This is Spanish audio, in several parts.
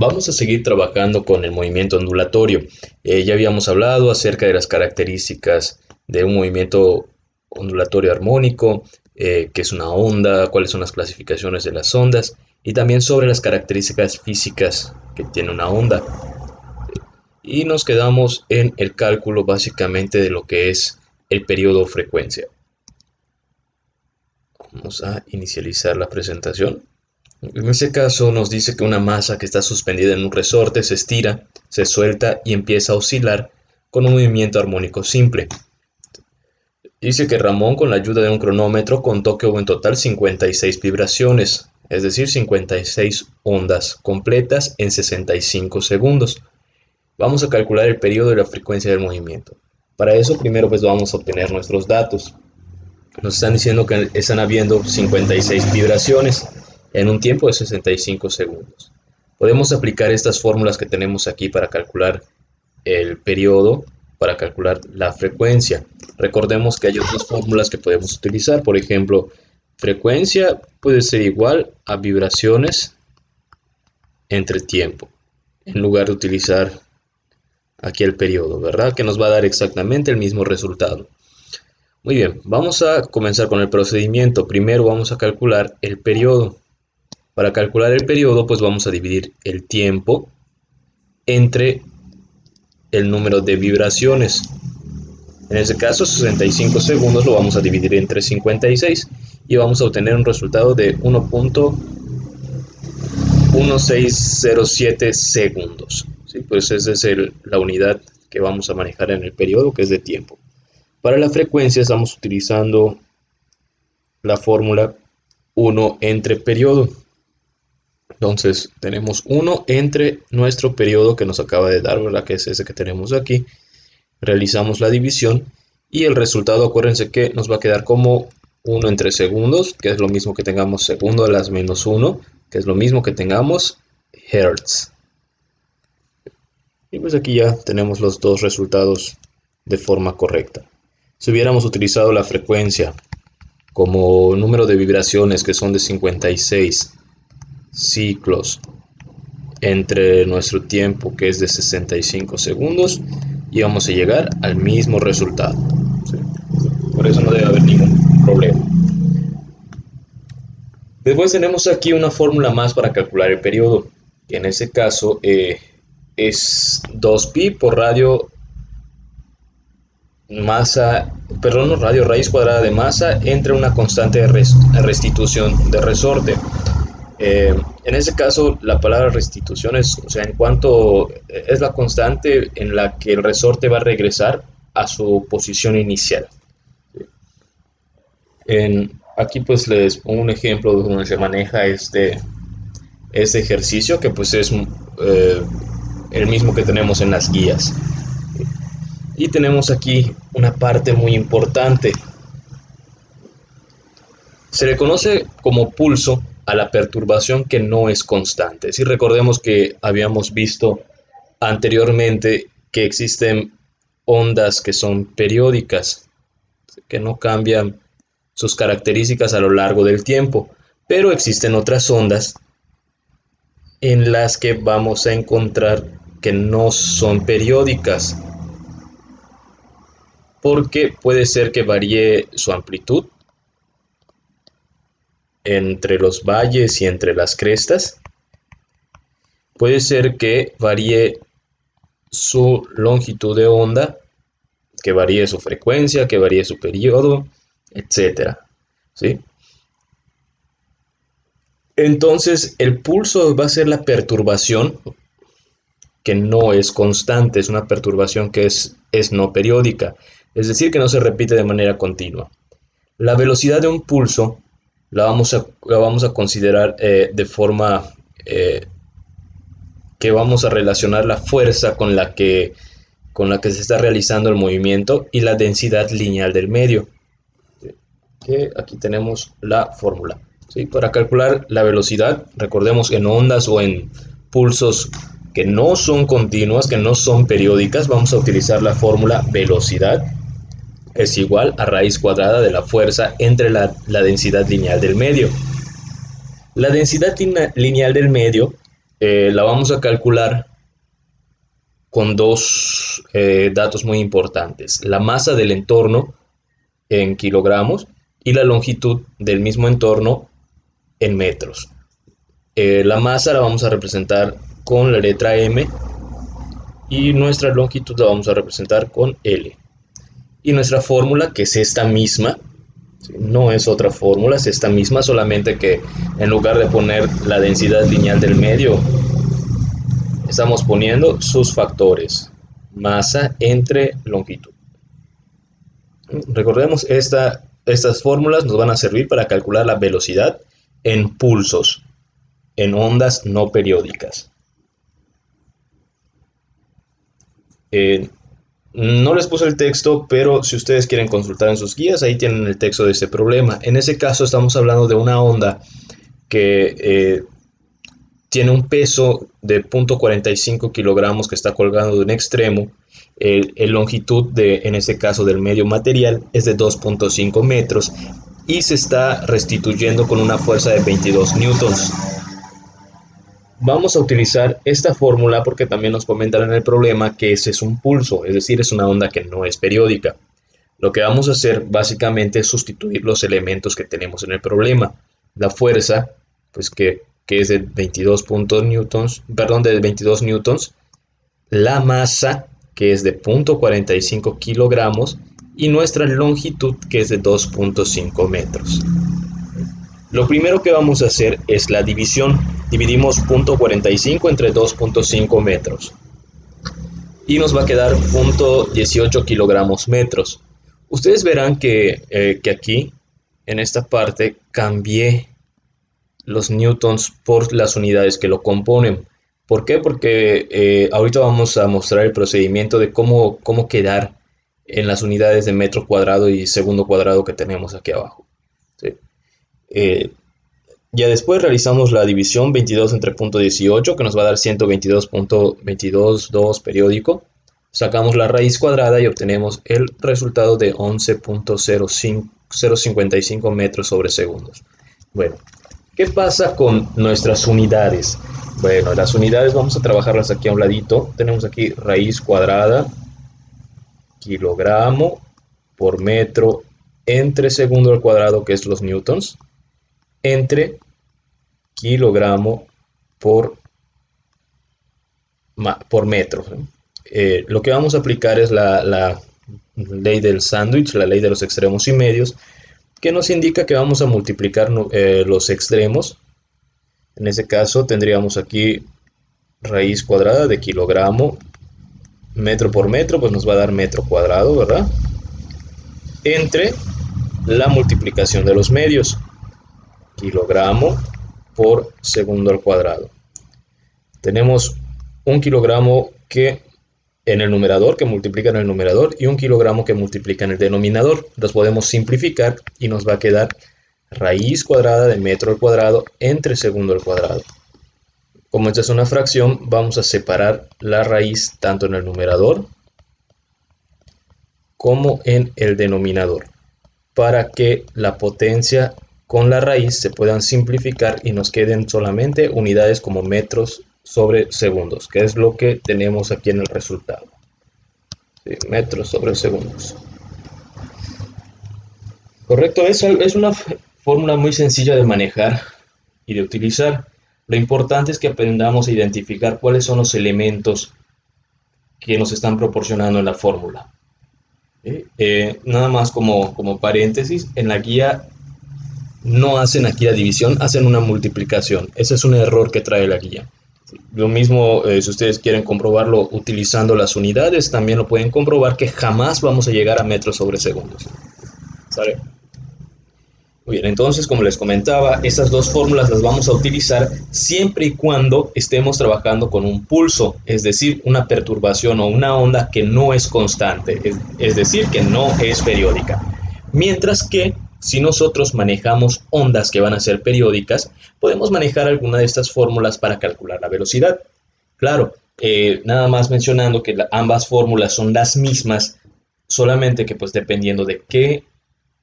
Vamos a seguir trabajando con el movimiento ondulatorio. Ya habíamos hablado acerca de las características de un movimiento ondulatorio armónico, qué es una onda, cuáles son las clasificaciones de las ondas y también sobre las características físicas que tiene una onda. Y nos quedamos en el cálculo básicamente de lo que es el periodo o frecuencia. Vamos a inicializar la presentación. En este caso nos dice que una masa que está suspendida en un resorte se estira, se suelta y empieza a oscilar con un movimiento armónico simple. Dice que Ramón, con la ayuda de un cronómetro, contó que hubo en total 56 vibraciones, es decir, 56 ondas completas en 65 segundos. Vamos a calcular el periodo y la frecuencia del movimiento. Para eso primero pues vamos a obtener nuestros datos. Nos están diciendo que están habiendo 56 vibraciones en un tiempo de 65 segundos. Podemos aplicar estas fórmulas que tenemos aquí para calcular el periodo, para calcular la frecuencia. Recordemos que hay otras fórmulas que podemos utilizar. Por ejemplo, frecuencia puede ser igual a vibraciones entre tiempo, en lugar de utilizar aquí el periodo, ¿verdad? Que nos va a dar exactamente el mismo resultado. Muy bien, vamos a comenzar con el procedimiento. Primero vamos a calcular el periodo. Para calcular el periodo, pues vamos a dividir el tiempo entre el número de vibraciones. En este caso, 65 segundos lo vamos a dividir entre 56 y vamos a obtener un resultado de 1.1607 segundos. ¿Sí? Pues esa es la unidad que vamos a manejar en el periodo, que es de tiempo. Para la frecuencia estamos utilizando la fórmula 1 entre periodo. Entonces tenemos 1 entre nuestro periodo que nos acaba de dar, ¿verdad? Que es ese que tenemos aquí. Realizamos la división y el resultado, acuérdense que nos va a quedar como 1 entre segundos, que es lo mismo que tengamos segundo a las menos 1, que es lo mismo que tengamos hertz. Y pues aquí ya tenemos los dos resultados de forma correcta. Si hubiéramos utilizado la frecuencia como número de vibraciones, que son de 56 ciclos entre nuestro tiempo, que es de 65 segundos, y vamos a llegar al mismo resultado. ¿Sí? Por eso no debe haber ningún problema. Después tenemos aquí una fórmula más para calcular el periodo, que en este caso es 2pi por radio masa, perdón, no, radio raíz cuadrada de masa entre una constante de restitución de resorte. En este caso, la palabra restitución es, o sea, en cuanto es la constante en la que el resorte va a regresar a su posición inicial. Aquí pues les pongo un ejemplo de donde se maneja este ejercicio, que pues es el mismo que tenemos en las guías. Y tenemos aquí una parte muy importante. Se le conoce como pulso a la perturbación que no es constante. Si recordemos que habíamos visto anteriormente que existen ondas que son periódicas, que no cambian sus características a lo largo del tiempo, pero existen otras ondas en las que vamos a encontrar que no son periódicas, porque puede ser que varíe su amplitud entre los valles y entre las crestas. Puede ser que varíe su longitud de onda, que varíe su frecuencia, que varíe su periodo, etcétera. ¿Sí? Entonces, el pulso va a ser la perturbación que no es constante, es una perturbación que es no periódica, es decir, que no se repite de manera continua. La velocidad de un pulso la vamos a considerar de forma que vamos a relacionar la fuerza con la que se está realizando el movimiento y la densidad lineal del medio. Que aquí tenemos la fórmula. ¿Sí? Para calcular la velocidad, recordemos en ondas o en pulsos que no son continuas, que no son periódicas, vamos a utilizar la fórmula velocidad es igual a raíz cuadrada de la fuerza entre la densidad lineal del medio. La densidad lineal del medio la vamos a calcular con dos datos muy importantes: la masa del entorno en kilogramos y la longitud del mismo entorno en metros. La masa la vamos a representar con la letra M y nuestra longitud la vamos a representar con L. Y nuestra fórmula, que es esta misma, no es otra fórmula, es esta misma, solamente que en lugar de poner la densidad lineal del medio, estamos poniendo sus factores: masa entre longitud. Recordemos, estas fórmulas nos van a servir para calcular la velocidad en pulsos, en ondas no periódicas. No les puse el texto, pero si ustedes quieren consultar en sus guías, ahí tienen el texto de este problema. En ese caso estamos hablando de una onda que tiene un peso de 0.45 kilogramos que está colgando de un extremo. El longitud en este caso del medio material es de 2.5 metros y se está restituyendo con una fuerza de 22 newtons. Vamos a utilizar esta fórmula porque también nos comentan en el problema que ese es un pulso, es decir, es una onda que no es periódica. Lo que vamos a hacer básicamente es sustituir los elementos que tenemos en el problema. La fuerza, pues que es de 22 newtons, de 22 newtons, la masa, que es de 0.45 kilogramos, y nuestra longitud, que es de 2.5 metros. Lo primero que vamos a hacer es la división. Dividimos 0.45 entre 2.5 metros y nos va a quedar 0.18 kilogramos metros. Ustedes verán que aquí, en esta parte, cambié los newtons por las unidades que lo componen. ¿Por qué? Porque ahorita vamos a mostrar el procedimiento de cómo quedar en las unidades de metro cuadrado y segundo cuadrado que tenemos aquí abajo. ¿Sí? Ya después realizamos la división 22 entre 0.18, que nos va a dar 122.222 periódico. Sacamos la raíz cuadrada y obtenemos el resultado de 11.055 metros sobre segundos. Bueno, ¿qué pasa con nuestras unidades? Bueno, las unidades vamos a trabajarlas aquí a un ladito. Tenemos aquí raíz cuadrada, kilogramo por metro entre segundo al cuadrado, que es los newtons, entre kilogramo por metro. Lo que vamos a aplicar es la ley del sándwich, la ley de los extremos y medios, que nos indica que vamos a multiplicar los extremos. En ese caso tendríamos aquí raíz cuadrada de kilogramo, metro por metro, pues nos va a dar metro cuadrado, ¿verdad? Entre la multiplicación de los medios, kilogramo por segundo al cuadrado. Tenemos un kilogramo que en el numerador, que multiplica en el numerador, y un kilogramo que multiplica en el denominador. Los podemos simplificar y nos va a quedar raíz cuadrada de metro al cuadrado entre segundo al cuadrado. Como esta es una fracción, vamos a separar la raíz tanto en el numerador como en el denominador, para que la potencia con la raíz se puedan simplificar y nos queden solamente unidades como metros sobre segundos, que es lo que tenemos aquí en el resultado. Sí, metros sobre segundos. Correcto, es una fórmula muy sencilla de manejar y de utilizar. Lo importante es que aprendamos a identificar cuáles son los elementos que nos están proporcionando en la fórmula. Nada más como paréntesis, en la guía no hacen aquí la división, hacen una multiplicación. Ese es un error que trae la guía. Lo mismo, si ustedes quieren comprobarlo utilizando las unidades, también lo pueden comprobar, que jamás vamos a llegar a metros sobre segundos. ¿Sale? Muy bien, entonces, como les comentaba, estas dos fórmulas las vamos a utilizar siempre y cuando estemos trabajando con un pulso, es decir, una perturbación o una onda que no es constante, es decir, que no es periódica. Mientras que si nosotros manejamos ondas que van a ser periódicas, podemos manejar alguna de estas fórmulas para calcular la velocidad. Claro, nada más mencionando que ambas fórmulas son las mismas, solamente que pues dependiendo de qué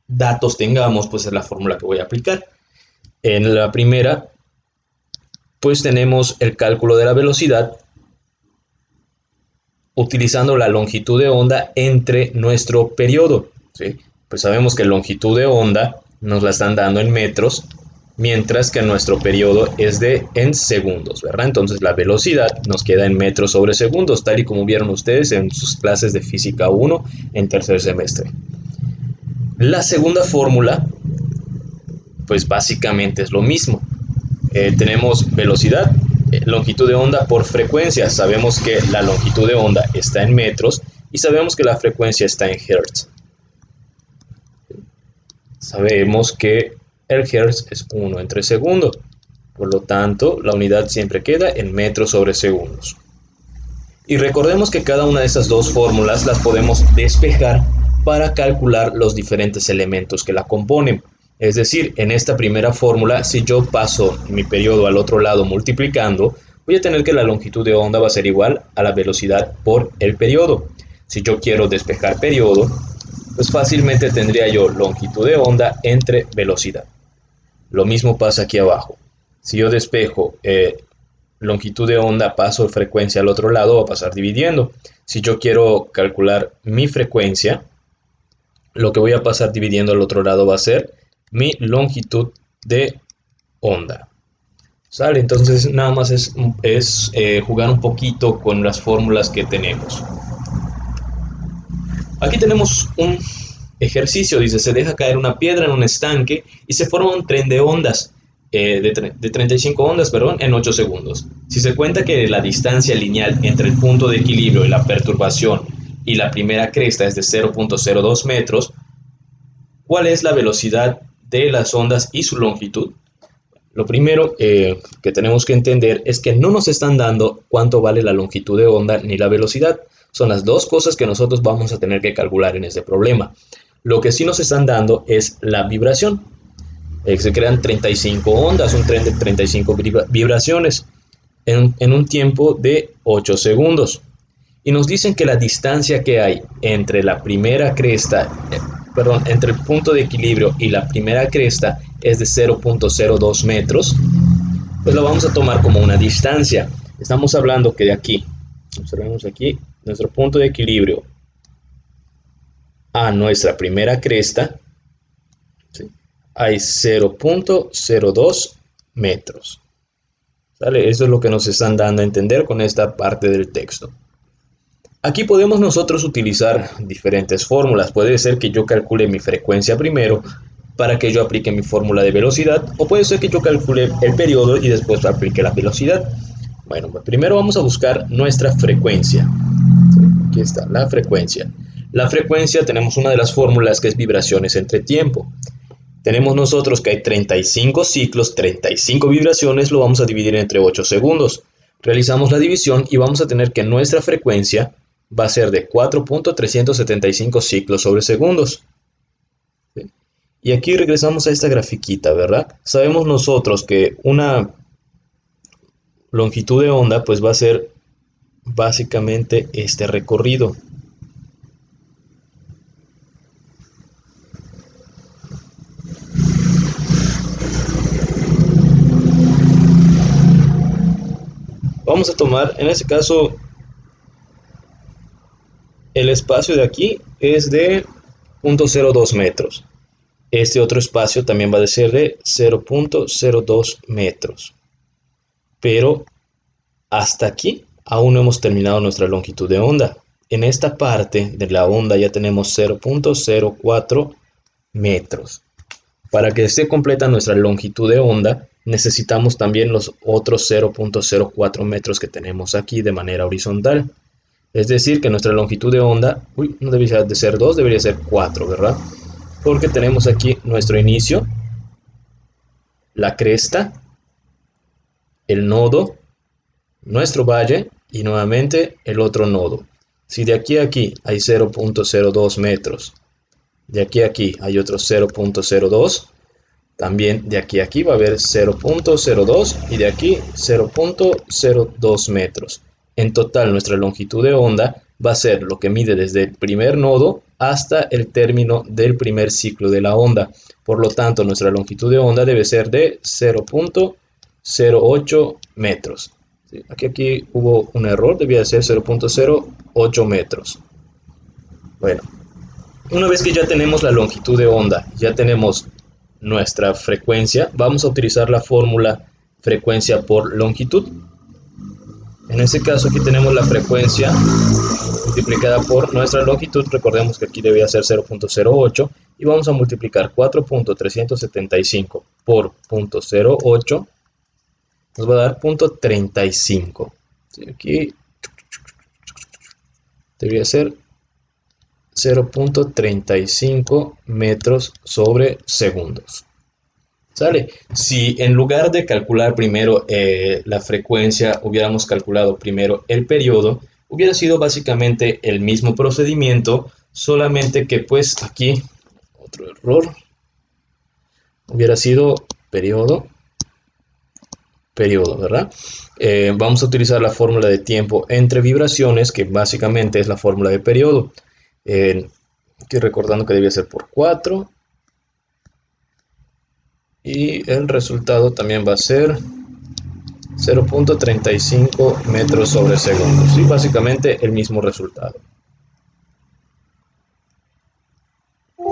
datos tengamos, pues es la fórmula que voy a aplicar. En la primera, pues tenemos el cálculo de la velocidad utilizando la longitud de onda entre nuestro periodo, ¿sí? Pues sabemos que longitud de onda nos la están dando en metros, mientras que nuestro periodo es en segundos, ¿verdad? Entonces la velocidad nos queda en metros sobre segundos, tal y como vieron ustedes en sus clases de física 1 en tercer semestre. La segunda fórmula, pues básicamente es lo mismo. Tenemos velocidad, longitud de onda por frecuencia. Sabemos que la longitud de onda está en metros y sabemos que la frecuencia está en hertz. Sabemos que el hertz es 1 entre segundo. Por lo tanto, la unidad siempre queda en metros sobre segundos. Y recordemos que cada una de estas dos fórmulas las podemos despejar para calcular los diferentes elementos que la componen. Es decir, en esta primera fórmula, si yo paso mi periodo al otro lado multiplicando, voy a tener que la longitud de onda va a ser igual a la velocidad por el periodo. Si yo quiero despejar periodo, pues fácilmente tendría yo longitud de onda entre velocidad. Lo mismo pasa aquí abajo. Si yo despejo longitud de onda, paso frecuencia al otro lado, va a pasar dividiendo. Si yo quiero calcular mi frecuencia, lo que voy a pasar dividiendo al otro lado va a ser mi longitud de onda. ¿Sale? Entonces nada más es jugar un poquito con las fórmulas que tenemos. Aquí tenemos un ejercicio, dice, se deja caer una piedra en un estanque y se forma un tren de ondas, de 35 ondas, perdón, en 8 segundos. Si se cuenta que la distancia lineal entre el punto de equilibrio y la perturbación y la primera cresta es de 0.02 metros, ¿cuál es la velocidad de las ondas y su longitud? Lo primero que tenemos que entender es que no nos están dando cuánto vale la longitud de onda ni la velocidad. Son las dos cosas que nosotros vamos a tener que calcular en este problema. Lo que sí nos están dando es la vibración. Se crean 35 ondas, un tren de 35 vibraciones en un tiempo de 8 segundos. Y nos dicen que la distancia que hay entre la primera cresta, entre el punto de equilibrio y la primera cresta es de 0.02 metros, pues lo vamos a tomar como una distancia. Estamos hablando que de aquí, observemos aquí, nuestro punto de equilibrio a nuestra primera cresta, ¿sí?, hay 0.02 metros. ¿Sale? Eso es lo que nos están dando a entender con esta parte del texto. Aquí podemos nosotros utilizar diferentes fórmulas. Puede ser que yo calcule mi frecuencia primero para que yo aplique mi fórmula de velocidad, o puede ser que yo calcule el periodo y después aplique la velocidad. Bueno, primero vamos a buscar nuestra frecuencia. Aquí está, la frecuencia. La frecuencia, tenemos una de las fórmulas que es vibraciones entre tiempo. Tenemos nosotros que hay 35 ciclos, 35 vibraciones, lo vamos a dividir entre 8 segundos. Realizamos la división y vamos a tener que nuestra frecuencia va a ser de 4.375 ciclos sobre segundos. ¿Sí? Y aquí regresamos a esta grafiquita, ¿verdad? Sabemos nosotros que una longitud de onda pues va a ser básicamente este recorrido. Vamos a tomar, en este caso, el espacio de aquí es de 0.02 metros. Este otro espacio también va a ser de 0.02 metros. Pero hasta aquí aún no hemos terminado nuestra longitud de onda. En esta parte de la onda ya tenemos 0.04 metros. Para que esté completa nuestra longitud de onda, necesitamos también los otros 0.04 metros que tenemos aquí de manera horizontal. Es decir, que nuestra longitud de onda, no debería de ser 2, debería ser 4, ¿verdad? Porque tenemos aquí nuestro inicio, la cresta, el nodo, nuestro valle y nuevamente el otro nodo. Si de aquí a aquí hay 0.02 metros, de aquí a aquí hay otro 0.02, también de aquí a aquí va a haber 0.02 y de aquí 0.02 metros. En total nuestra longitud de onda va a ser lo que mide desde el primer nodo hasta el término del primer ciclo de la onda. Por lo tanto, nuestra longitud de onda debe ser de 0.02 0,08 metros. ¿Sí? Aquí hubo un error, debía ser 0,08 metros. Bueno, una vez que ya tenemos la longitud de onda, ya tenemos nuestra frecuencia, vamos a utilizar la fórmula frecuencia por longitud. En este caso aquí tenemos la frecuencia multiplicada por nuestra longitud, recordemos que aquí debía ser 0,08 y vamos a multiplicar 4.375 por 0,08, nos va a dar 0,35. ¿Sí? Aquí debería ser 0,35 metros sobre segundos. ¿Sale? Si en lugar de calcular primero la frecuencia, hubiéramos calculado primero el periodo, hubiera sido básicamente el mismo procedimiento, solamente que pues aquí, otro error, hubiera sido periodo, ¿verdad? Vamos a utilizar la fórmula de tiempo entre vibraciones, que básicamente es la fórmula de periodo. Aquí recordando que debía ser por 4. Y el resultado también va a ser 0,35 metros sobre segundo. Sí, básicamente el mismo resultado.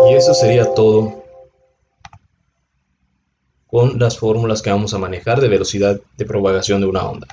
Y eso sería todo con las fórmulas que vamos a manejar de velocidad de propagación de una onda.